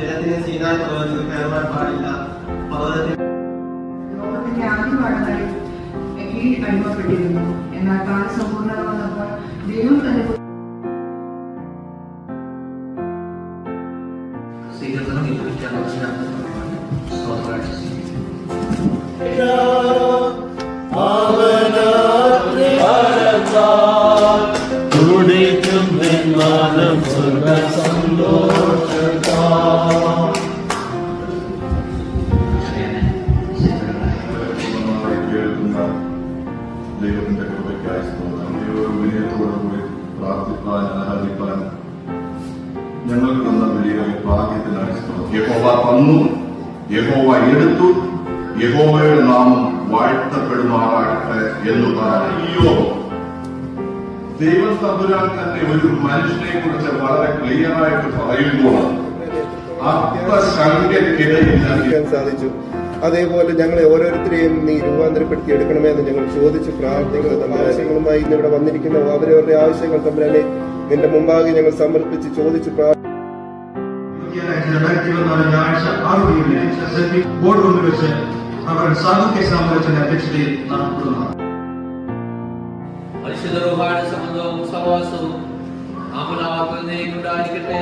ജലത്തിന് സീനായി പർവ്വതത്തിൽ കയറുവാൻ പാടില്ല. പർവ്വതത്തിൽ ലോകത്തിന്റെ ആദ്യപാഠങ്ങളിൽ അടിമപ്പെട്ടിരുന്നു. എന്നാൽ കാല സമ്പൂർണ്ണത വന്നപ്പോൾ ദൈവം തന്നെ സ്വീകരണം തുടിക്കും നിന്മാനം ദൈവത്തിന്റെ കൃപയ്ക്കായി വിനയത്തോടു കൂടി പ്രാർത്ഥിക്കാൻ ആരാധിക്കാൻ ഞങ്ങൾക്ക് തന്ന വലിയ ഭാഗ്യത്തിനായി യഹോവ തന്നു, യഹോവ എടുത്തു, യഹോവയുടെ നാമം വാഴ്ത്തപ്പെടുമാറാകട്ടെ എന്ന് പറയോ. ദൈവം തമ്പുരാൻ തന്നെ ഒരു മനുഷ്യനെ കുറിച്ച് വളരെ ക്ലിയർ ആയിട്ട് പറയുമ്പോൾ അർത്ഥശങ്കയ്ക്കിടയില്ല സാധിച്ചു. അതേപോലെ ഞങ്ങളെ ഓരോരുത്തരെയും നീ രൂപാന്തരപ്പെടുത്തി എടുക്കണമെന്ന് ഞങ്ങൾ ചോദിച്ച് പ്രാർത്ഥിക്കുന്നത് തമ്മിൽ ആവശ്യങ്ങളുമായി ഇന്നിവിടെ വന്നിരിക്കുന്ന അവരവരുടെ ആവശ്യങ്ങൾ തമ്മിലെ നിന്റെ മുമ്പാകെ ഞങ്ങൾ സമർപ്പിച്ച് ചോദിച്ച് പരിശുദ്ധ റൂഹായുടെ സംബന്ധവും സഹവാസവും നാമനാവാക്കുന്നതിനുണ്ടായിരിക്കട്ടെ.